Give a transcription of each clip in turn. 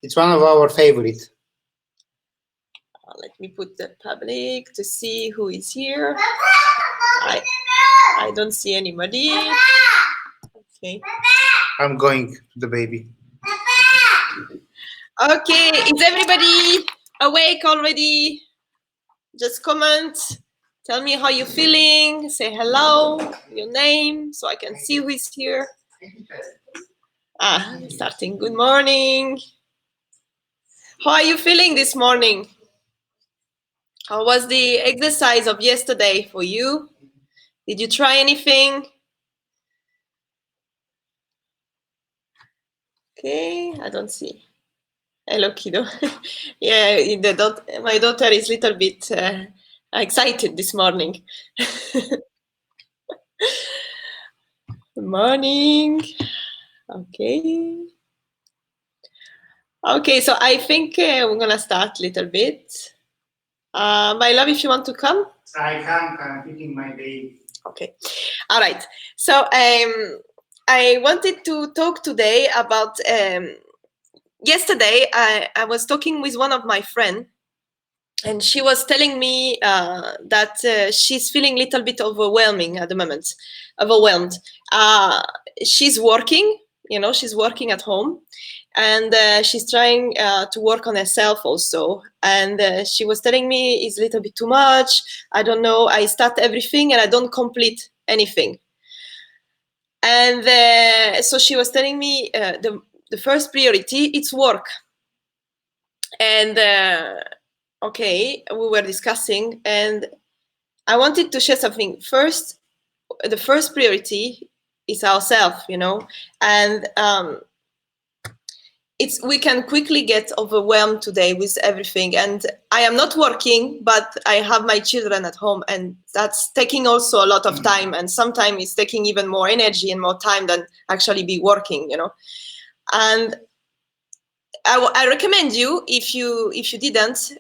It's one of our favorites. Let me put the public to see who is here. I don't see anybody. Okay. I'm going to the baby. Okay, is everybody awake already? Just comment. Tell me how you're feeling. Say hello, your name, so I can see who is here. Starting. Good morning. How are you feeling this morning? How was the exercise of yesterday for you? Did you try anything? Okay, I don't see. Hello, kiddo. Yeah, my daughter is a little bit excited this morning. Good morning. Okay. Okay, so I think we're going to start a little bit. My love, if you want to come. I come, I'm feeding my baby. Okay. All right. So I wanted to talk today about, yesterday I was talking with one of my friends, and she was telling me that she's feeling a little bit overwhelming at the moment. Overwhelmed. She's working, she's working at home, and she's trying to work on herself also. And she was telling me it's a little bit too much. I don't know. I start everything and I don't complete anything. And so she was telling me the first priority, it's work. And okay, we were discussing, and I wanted to share something. First, the first priority is ourselves, and we can quickly get overwhelmed today with everything. And I am not working, but I have my children at home, and that's taking also a lot of time, and sometimes it's taking even more energy and more time than actually be working, And I recommend you, if you didn't,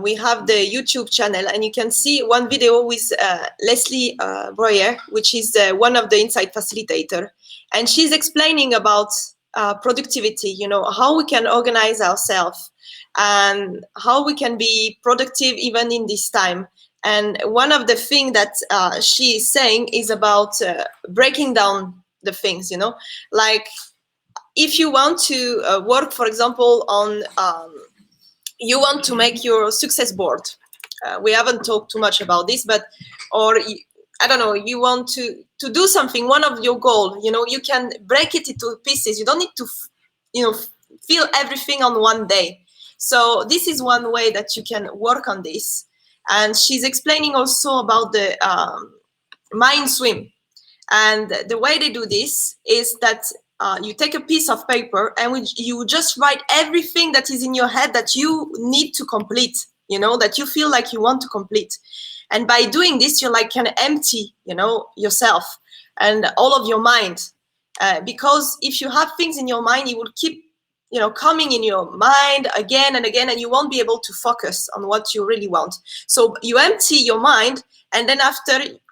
we have the YouTube channel, and you can see one video with Leslie Breuer, which is one of the Insight facilitator, and she's explaining about productivity, how we can organize ourselves and how we can be productive even in this time. And one of the things that she is saying is about breaking down the things, like, if you want to work, for example, on, you want to make your success board. We haven't talked too much about this, but, or I don't know, you want to do something, one of your goals, you can break it into pieces. You don't need to, feel everything on one day. So this is one way that you can work on this. And she's explaining also about the mind swim. And the way they do this is that you take a piece of paper and you just write everything that is in your head that you need to complete, that you feel like you want to complete. And by doing this, you're like kind of empty, yourself and all of your mind. Because if you have things in your mind, you will keep, coming in your mind again and again, and you won't be able to focus on what you really want. So you empty your mind, and then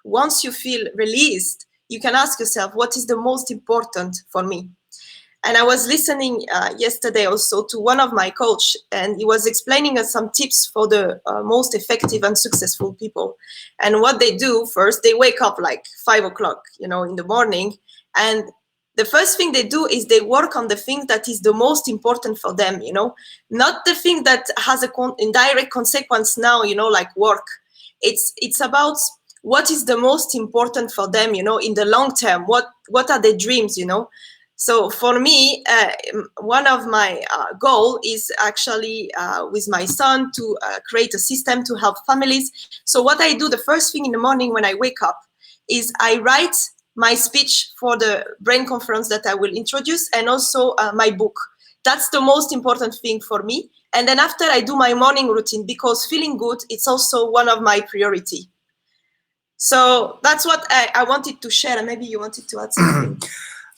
once you feel released, you can ask yourself, what is the most important for me? And I was listening yesterday also to one of my coach, and he was explaining us some tips for the most effective and successful people. And what they do first, they wake up like 5 o'clock, in the morning. And the first thing they do is they work on the things that is the most important for them, not the thing that has a indirect consequence now, like work. It's about what is the most important for them, in the long term. What are their dreams, So for me, one of my goal is actually with my son to create a system to help families. So what I do the first thing in the morning when I wake up is I write my speech for the brain conference that I will introduce, and also my book. That's the most important thing for me. And then after, I do my morning routine, because feeling good, it's also one of my priority. So that's what I wanted to share. And maybe you wanted to add something.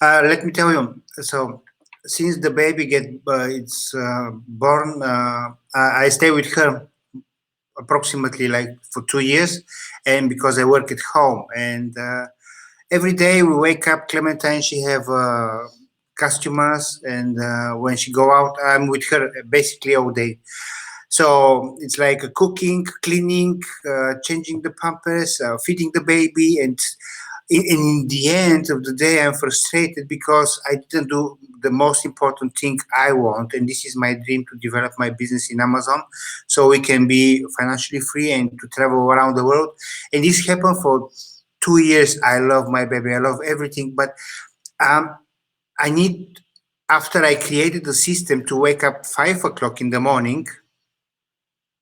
Let me tell you. So since the baby it's born, I stay with her approximately like for 2 years, and because I work at home, and every day we wake up, Clementine, she have customers, and when she go out, I'm with her basically all day. So it's like cooking, cleaning, changing the pampers, feeding the baby, and in the end of the day, I'm frustrated because I didn't do the most important thing I want, and this is my dream to develop my business in Amazon, so we can be financially free and to travel around the world. And this happened for 2 years. I love my baby, I love everything, but um, I need, after I created the system to wake up 5 o'clock in the morning,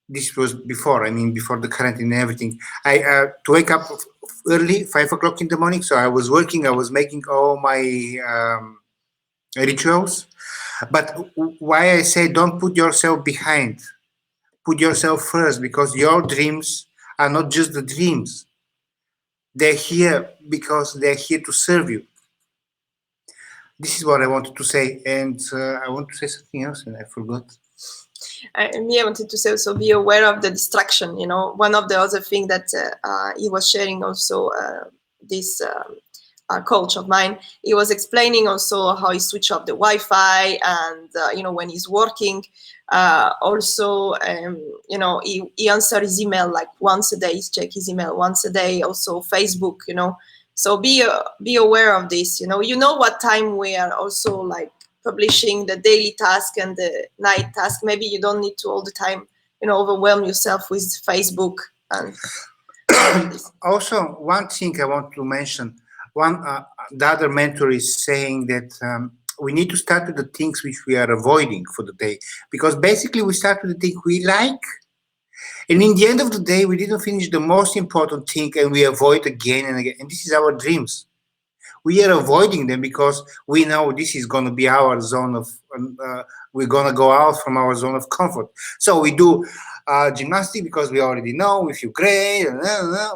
this was before, I mean, before the quarantine and everything. I to wake up early, 5 o'clock in the morning. So I was working, I was making all my rituals. But why I say don't put yourself behind, put yourself first, because your dreams are not just the dreams. They're here because they're here to serve you. This is what I wanted to say, and I want to say something else, and I forgot. I wanted to say also be aware of the distraction. You know, one of the other thing that he was sharing also, this coach of mine, he was explaining also how he switch off the Wi-Fi, and you know, when he's working, also you know, he answer his email like once a day. He check his email once a day. Also Facebook, you know. So be aware of this. You know what time we are also like publishing the daily task and the night task. Maybe you don't need to all the time, you know, overwhelm yourself with Facebook and also, one thing I want to mention, the other mentor is saying that we need to start with the things which we are avoiding for the day, because basically we start with the thing we like, and in the end of the day we didn't finish the most important thing, and we avoid again and again, and this is our dreams. We are avoiding them because we know this is going to be our zone of we're going to go out from our zone of comfort. So we do gymnastics because we already know we feel great,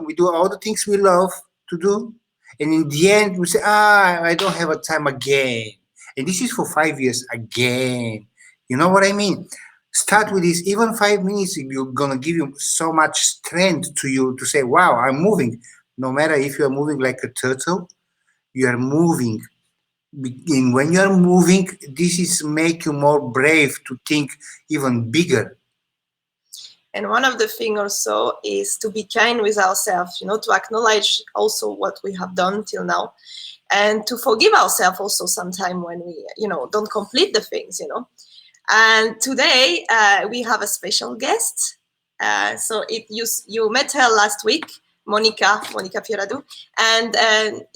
we do all the things we love to do, and in the end we say, I don't have a time again, and this is for 5 years again. You know what I mean? Start with this. Even 5 minutes you're going to give you so much strength to you to say, wow, I'm moving. No matter if you're moving like a turtle, you are moving. And when you are moving, this is make you more brave to think even bigger. And one of the things also is to be kind with ourselves, you know, to acknowledge also what we have done till now, and to forgive ourselves also sometime when we, you know, don't complete the things, you know. And today we have a special guest. So you met her last week, Monika Pieridou, and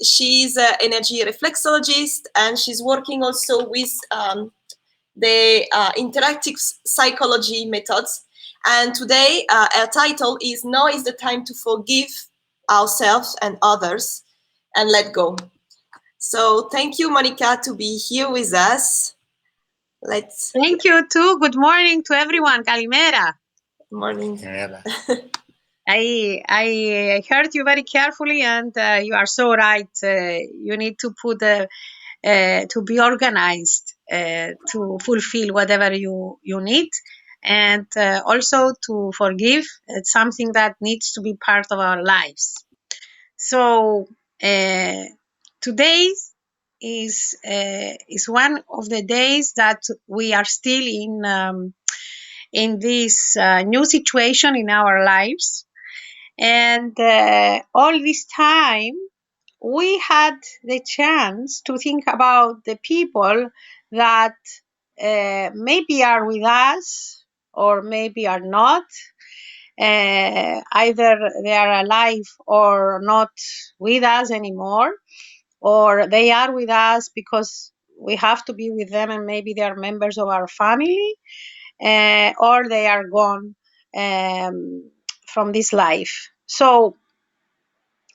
she's an energy reflexologist, and she's working also with the interactive psychology methods. And today our title is "Now is the time to forgive ourselves and others and let go." So thank you, Monika, to be here with us. Thank you too. Good morning to everyone. Kalimera. Good morning. I heard you very carefully, and you are so right. You need to put to be organized to fulfill whatever you need, and also to forgive. It's something that needs to be part of our lives. So today is one of the days that we are still in this new situation in our lives, and all this time we had the chance to think about the people that maybe are with us or maybe are not. Either they are alive or not with us anymore, or they are with us because we have to be with them and maybe they are members of our family, or they are gone from this life. So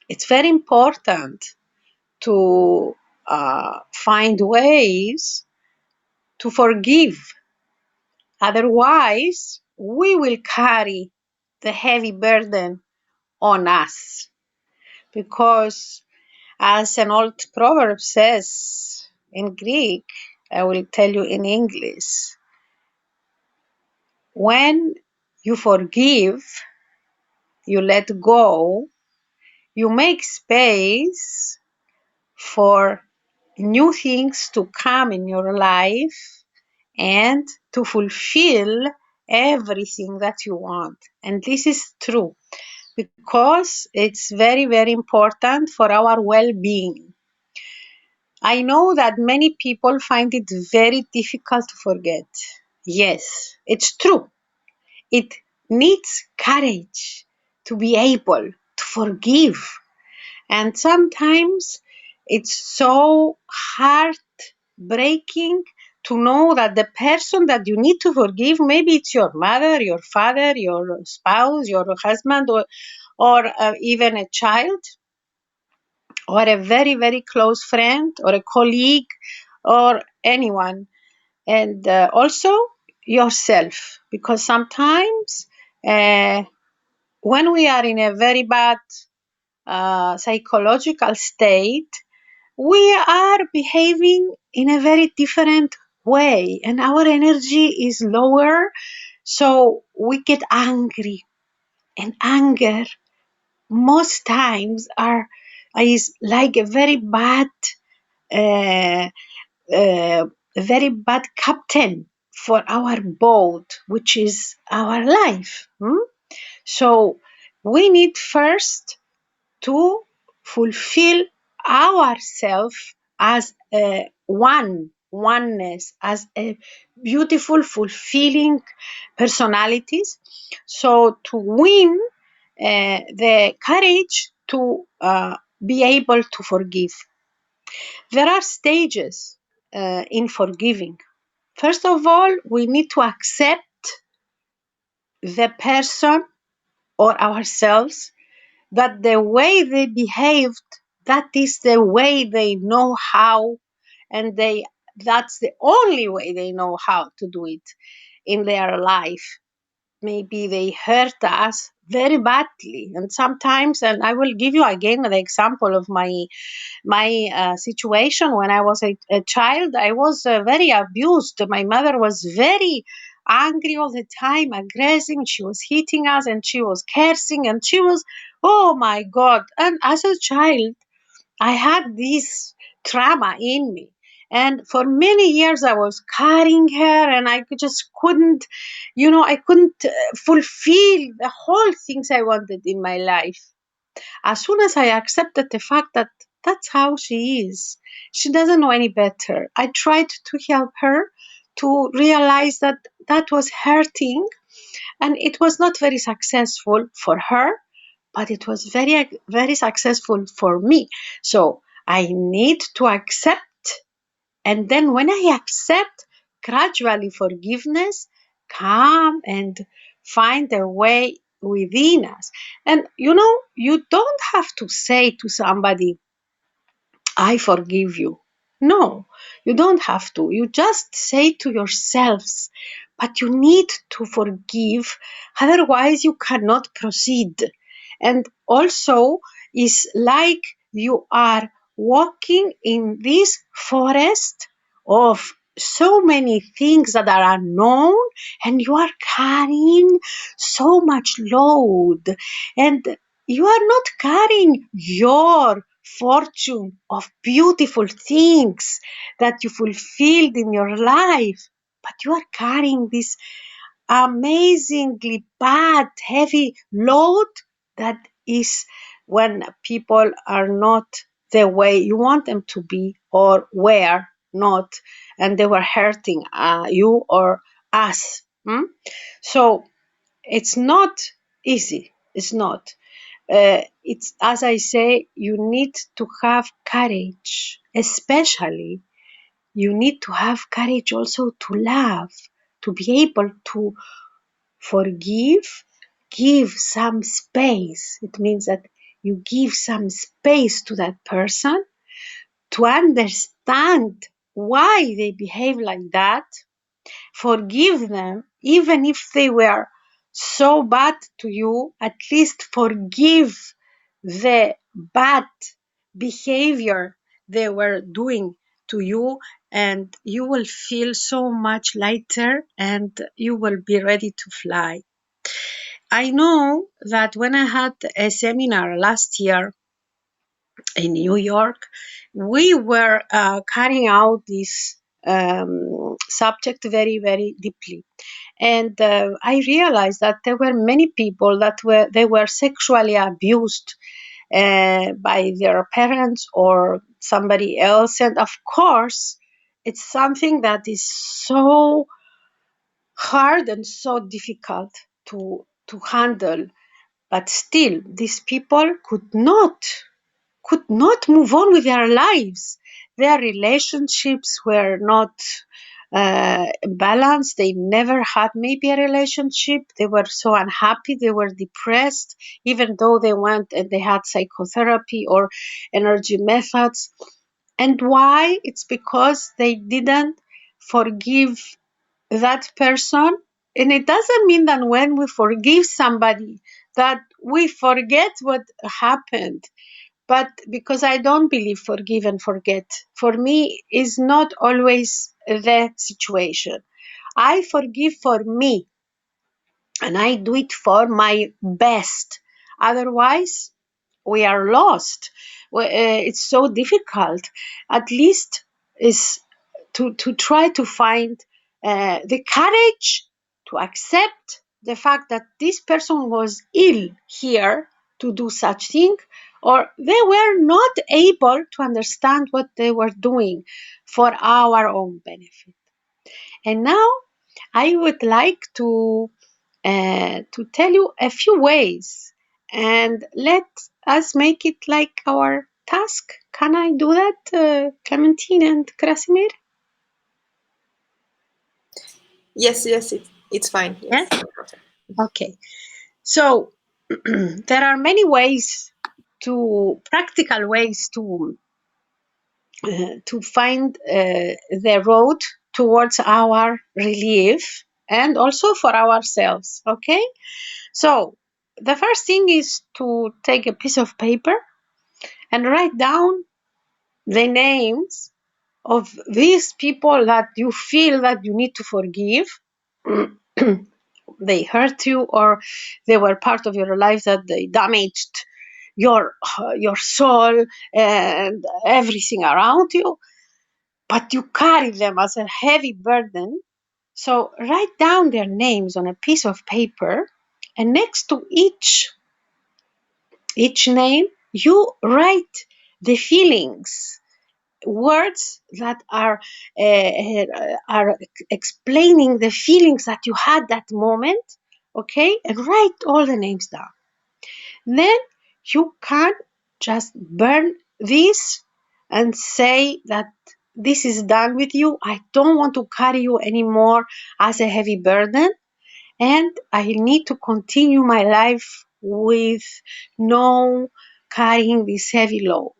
it's very important to find ways to forgive. Otherwise, we will carry the heavy burden on us. Because as an old proverb says in Greek, I will tell you in English, when you forgive, you let go, you make space for new things to come in your life and to fulfill everything that you want. And this is true because it's very, very important for our well-being. I know that many people find it very difficult to forget. Yes, it's true. It needs courage to be able to forgive. And sometimes it's so heartbreaking to know that the person that you need to forgive, maybe it's your mother, your father, your spouse, your husband, or even a child, or a very, very close friend, or a colleague, or anyone. And also yourself, because sometimes when we are in a very bad psychological state, we are behaving in a very different way and our energy is lower, so we get angry, and anger most times is like a very bad uh, very bad captain for our boat, which is our life. So we need first to fulfill ourselves as a oneness, as a beautiful, fulfilling personalities. So to win the courage to be able to forgive. There are stages in forgiving. First of all, we need to accept the person or ourselves, that the way they behaved, that is the way they know how, and that's the only way they know how to do it in their life. Maybe they hurt us very badly, and sometimes, and I will give you again the example of my situation. When I was a child, I was very abused. My mother was very angry all the time, aggressive. She was hitting us and she was cursing and she was, oh my God. And as a child, I had this trauma in me. And for many years, I was carrying her and I just couldn't, I couldn't fulfill the whole things I wanted in my life. As soon as I accepted the fact that that's how she is, she doesn't know any better, I tried to help her to realize that that was hurting, and it was not very successful for her, but it was very, very successful for me. So I need to accept, and then when I accept, gradually forgiveness come and find a way within us. And you don't have to say to somebody, I forgive you. No, you don't have to. You just say to yourselves, but you need to forgive, otherwise you cannot proceed. And also, it's like you are walking in this forest of so many things that are unknown, and you are carrying so much load, and you are not carrying your fortune of beautiful things that you fulfilled in your life, but you are carrying this amazingly bad, heavy load that is when people are not the way you want them to be, or were not, and they were hurting you or us. So it's not easy. It's not. It's, as I say, you need to have courage, especially you need to have courage also to love, to be able to forgive, give some space. It means that you give some space to that person to understand why they behave like that. Forgive them, even if they were so bad to you. At least forgive the bad behavior they were doing to you, and you will feel so much lighter and you will be ready to fly. I know that when I had a seminar last year in New York, we were carrying out this subject very, very deeply. And I realized that there were many people that were sexually abused by their parents or somebody else. And of course, it's something that is so hard and so difficult to handle. But still, these people could not move on with their lives. Their relationships were not balanced. They never had maybe a relationship. They were so unhappy. They were depressed, even though they went and they had psychotherapy or energy methods. And why? It's because they didn't forgive that person. And it doesn't mean that when we forgive somebody that we forget what happened. But because I don't believe forgive and forget, for me is not always the situation. I forgive for me and I do it for my best. Otherwise, we are lost. It's so difficult. At least is to try to find the courage to accept the fact that this person was ill here to do such thing, or they were not able to understand what they were doing for our own benefit. And now I would like to tell you a few ways, and let us make it like our task. Can I do that, Clementine and Krasimir? Yes, it's fine. Yes. Yes? Okay. So there are many ways, practical ways to find the road towards our relief and also for ourselves. Okay. So the first thing is to take a piece of paper and write down the names of these people that you feel that you need to forgive. They hurt you, or they were part of your life that they damaged your soul and everything around you, but you carry them as a heavy burden. So write down their names on a piece of paper, and next to each name you write the feelings, words that are explaining the feelings that you had that moment. Okay, and write all the names down. Then you can just burn this and say that this is done with you. I don't want to carry you anymore as a heavy burden, and I need to continue my life with no carrying this heavy load.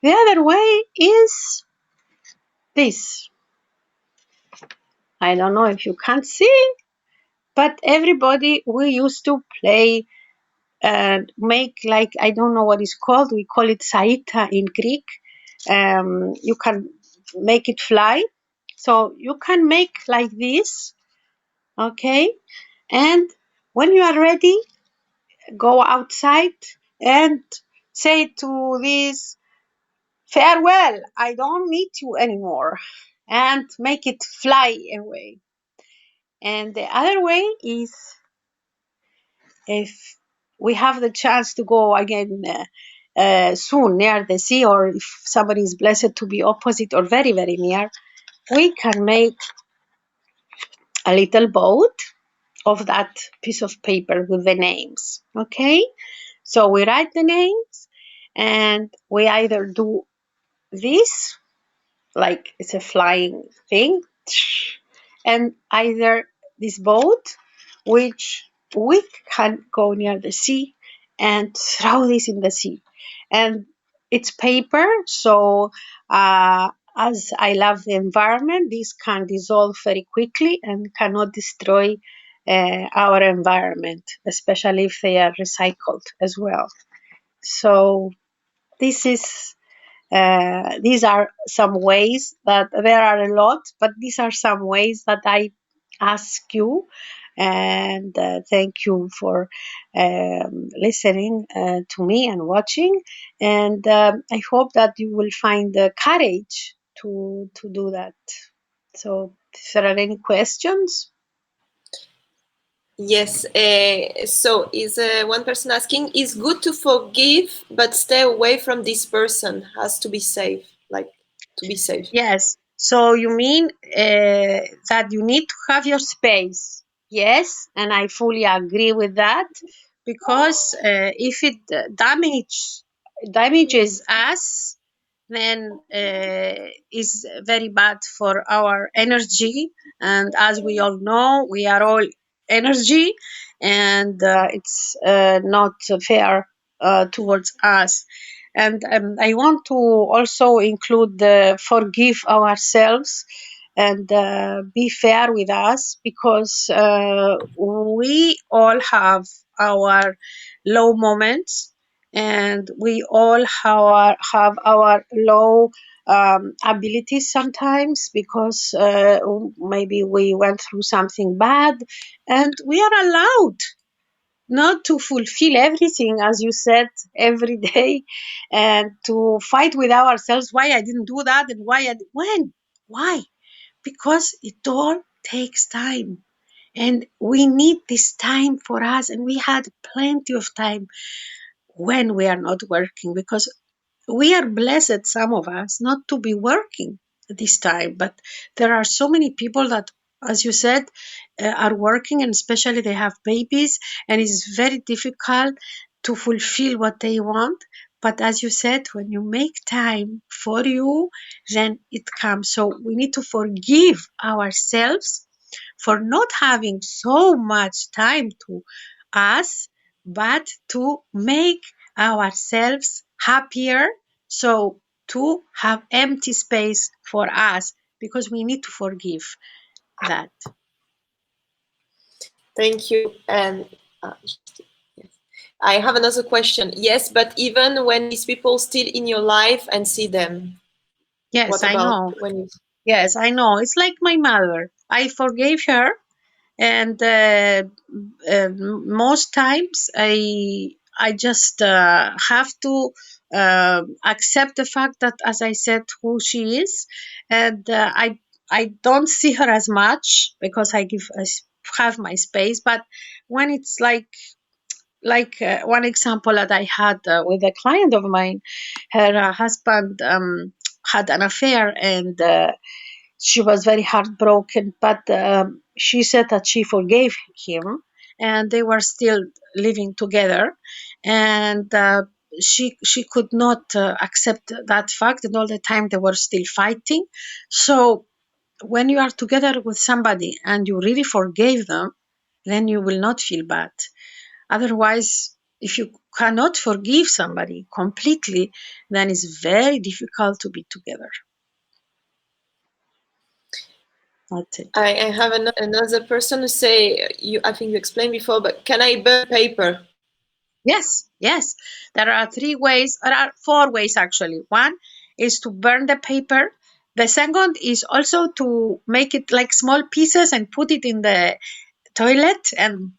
The other way is this. I don't know if you can see, but everybody, we used to play and make, like, I don't know what it's called. We call it saita in Greek. You can make it fly. So you can make like this, okay? And when you are ready, go outside and say to this, farewell, I don't need you anymore, and make it fly away. And the other way is, if we have the chance to go again soon near the sea, or if somebody is blessed to be opposite or very, very near, we can make a little boat of that piece of paper with the names. Okay, so we write the names, and we either do this, like it's a flying thing, and either this boat, which we can go near the sea and throw this in the sea. And it's paper, so as I love the environment, this can dissolve very quickly and cannot destroy our environment, especially if they are recycled as well. So this is these are some ways, that there are a lot, but these are some ways that I ask you And thank you for listening to me and watching. And I hope that you will find the courage to do that. So, if there are any questions? Yes. So is one person asking, is good to forgive but stay away from this person? Has to be safe, like to be safe. Yes. So you mean that you need to have your space? Yes, and I fully agree with that, because if it damages us, then is very bad for our energy. And as we all know, we are all energy, and it's not fair towards us. And I want to also include the forgive ourselves and be fair with us, because we all have our low moments, and we all have our low abilities sometimes, because maybe we went through something bad, and we are allowed not to fulfill everything, as you said, every day, and to fight with ourselves why I didn't do that, and why, because it all takes time, and we need this time for us, and we had plenty of time when we are not working, because we are blessed, some of us, not to be working this time. But there are so many people that, as you said, are working, and especially they have babies, and it's very difficult to fulfill what they want. But as you said, when you make time for you, then it comes. So we need to forgive ourselves for not having so much time to us, but to make ourselves happier, so to have empty space for us, because we need to forgive that. Thank you. And yes. I have another question. Yes, but even when these people still in your life and see them, Yes, what I about know. when you? Yes, I know. It's like my mother. I forgave her, and most times I just have to accept the fact that, as I said, who she is, and I don't see her as much, because I have my space. But when it's like one example that I had with a client of mine, her husband had an affair, and she was very heartbroken, but she said that she forgave him, and they were still living together, and she could not accept that fact, and all the time they were still fighting. So when you are together with somebody and you really forgave them, then you will not feel bad. Otherwise, if you cannot forgive somebody completely, then it's very difficult to be together. That's it. I have another person who say, I think you explained before, but can I burn paper? Yes. There are 3 ways, or are 4 ways actually. One is to burn the paper. The second is also to make it like small pieces and put it in the toilet and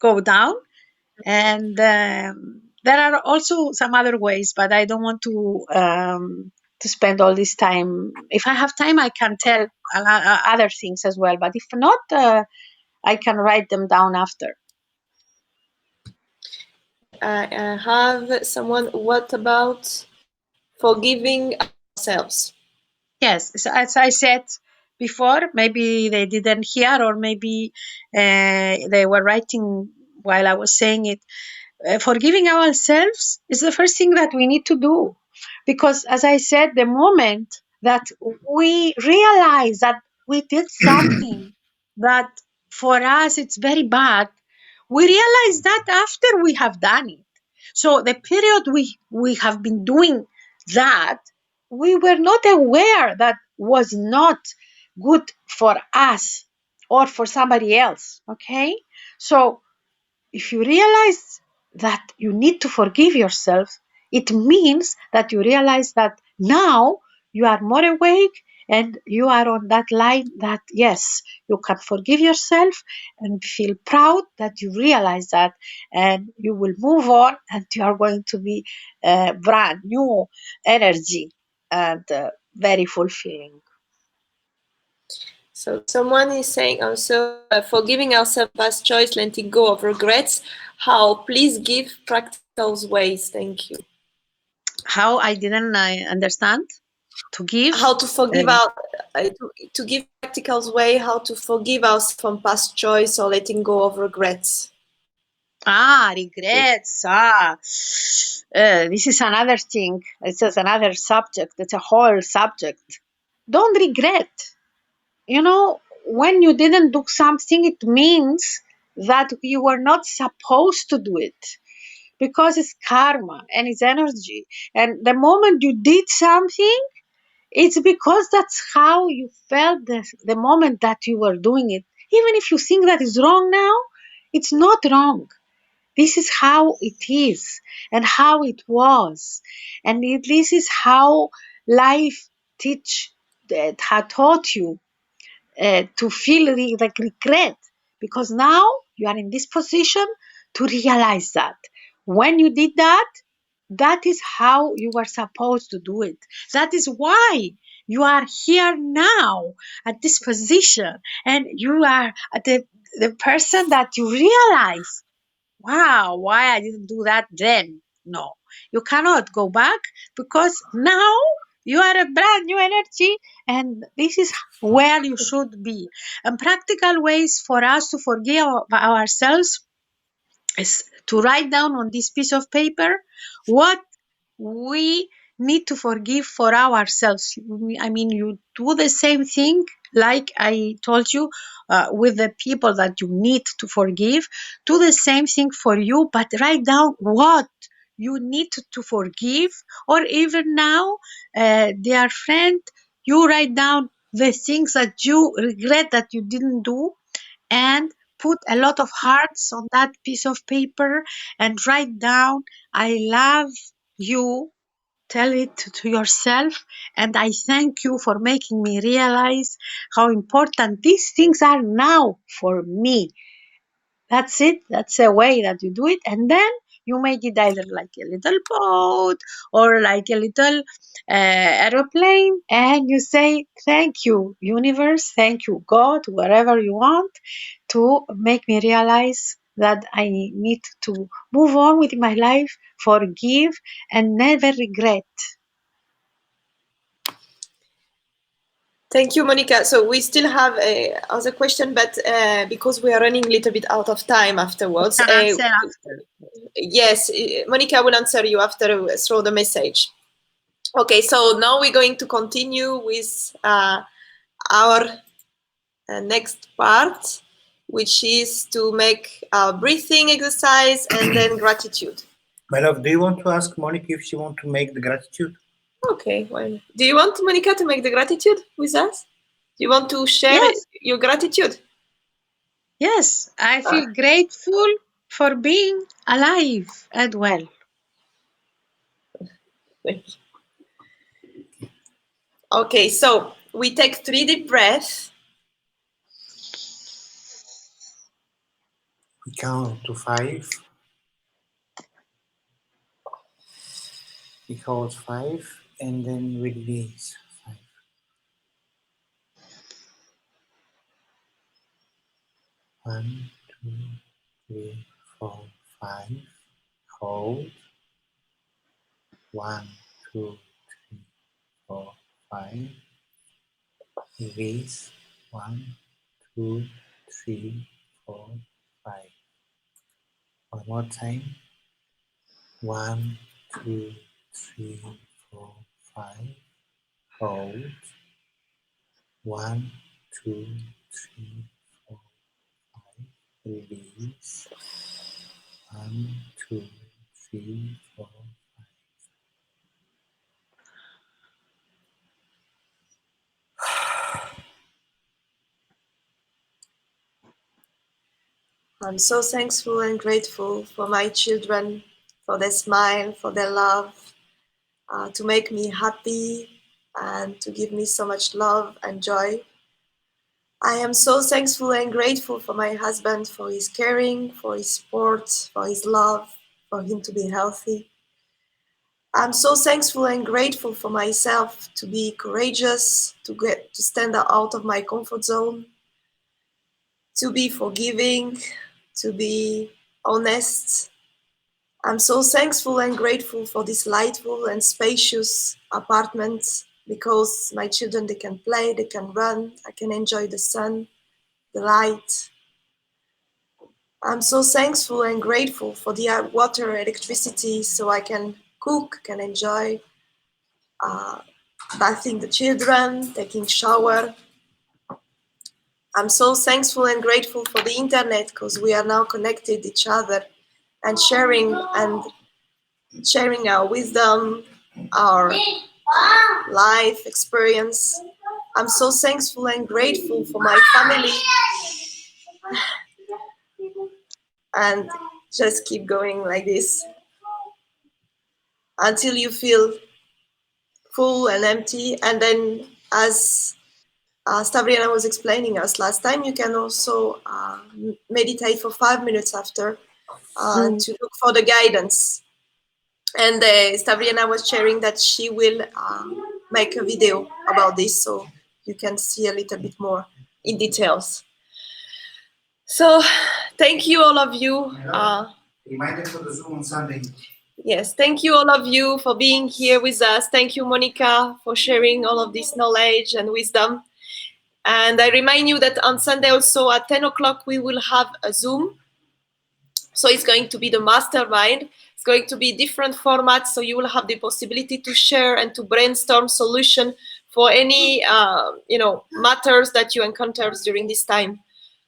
go down. And there are also some other ways, but I don't want to spend all this time. If I have time, I can tell other things as well. But if not, I can write them down after. I have someone. What about forgiving ourselves? Yes, so as I said before, maybe they didn't hear, or maybe they were writing while I was saying it. Forgiving ourselves is the first thing that we need to do, because, as I said, the moment that we realize that we did something that for us it's very bad, we realize that after we have done it. So the period we have been doing that, we were not aware that was not good for us or for somebody else. Okay, so if you realize that you need to forgive yourself, it means that you realize that now you are more awake And you are on that line that, yes, you can forgive yourself and feel proud that you realize that, and you will move on, and you are going to be brand new energy and very fulfilling. So someone is saying also, forgiving ourselves past choice, letting go of regrets. How? Please give practical ways. Thank you. How? I didn't understand. To give? How to forgive to give practical way, how to forgive us from past choice or letting go of regrets. Regrets. This is another thing. It's just another subject. It's a whole subject. Don't regret. You know, when you didn't do something, it means that you were not supposed to do it, because it's karma and it's energy. And the moment you did something, it's because that's how you felt the moment that you were doing it. Even if you think that is wrong now, it's not wrong. This is how it is and how it was. And this is how life had taught you to feel like regret, because now you are in this position to realize that when you did that, that is how you were supposed to do it. That is why you are here now at this position, and you are the person that you realize, wow, why I didn't do that then. No, you cannot go back, because now you are a brand new energy, and this is where you should be. And practical ways for us to forgive ourselves is to write down on this piece of paper what we need to forgive for ourselves. I mean, you do the same thing like I told you with the people that you need to forgive. Do the same thing for you, but write down what you need to forgive. Or even now, dear friend, you write down the things that you regret that you didn't do, and put a lot of hearts on that piece of paper and write down, I love you. Tell it to yourself, and I thank you for making me realize how important these things are now for me. That's it. That's the way that you do it. And then you make it either like a little boat or like a little aeroplane, and you say, thank you, universe, thank you, God, wherever you want, to make me realize that I need to move on with my life, forgive, and never regret. Thank you, Monika. So we still have other question, but because we are running a little bit out of time afterwards. Can answer after. Yes, Monika will answer you after through the message. Okay, so now we're going to continue with our next part, which is to make a breathing exercise and then gratitude. My love, do you want to ask Monica if she wants to make the gratitude? Okay, well, do you want Monika to make the gratitude with us? Do you want to share your gratitude? Yes, I feel grateful for being alive and well. Thank you. Okay, so we take 3 deep breaths. We count to 5. We hold 5 and then we release 5. 1, 2, 3, 4, 5. Hold. 1, 2, 3, 4, 5. Release. 1, 2, 3, 4, 5. One more time. 1, 2, 3, 4, 5. Hold. 1, 2, 3, 4, 5. Release. 1, 2, 3, 4, 5. I'm so thankful and grateful for my children, for their smile, for their love, to make me happy, and to give me so much love and joy. I am so thankful and grateful for my husband, for his caring, for his support, for his love, for him to be healthy. I'm so thankful and grateful for myself to be courageous, to stand out of my comfort zone, to be forgiving, to be honest. I'm so thankful and grateful for this lightful and spacious apartment, because my children, they can play, they can run, I can enjoy the sun, the light. I'm so thankful and grateful for the water, electricity, so I can cook, can enjoy bathing the children, taking shower. I'm so thankful and grateful for the internet, because we are now connected each other and sharing our wisdom, our life experience. I'm so thankful and grateful for my family, and just keep going like this until you feel full and empty. And then, as Stavriana was explaining us last time, you can also meditate for 5 minutes after to look for the guidance. And Stavriana was sharing that she will make a video about this, so you can see a little bit more in details. So thank you, all of you. Reminder for the Zoom on Sunday. Yes, thank you, all of you, for being here with us. Thank you, Monika, for sharing all of this knowledge and wisdom. And I remind you that on Sunday also at 10 o'clock, we will have a Zoom. So it's going to be the mastermind. It's going to be different formats, so you will have the possibility to share and to brainstorm solution for any matters that you encounter during this time.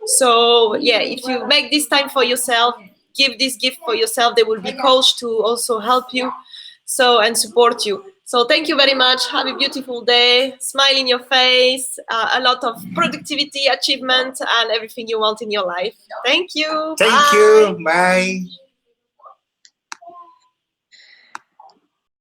So yeah, if you make this time for yourself, give this gift for yourself, there will be coach to also help you and support you. So thank you very much. Have a beautiful day. Smile in your face. A lot of productivity, achievement, and everything you want in your life. Thank you. Thank you. Bye.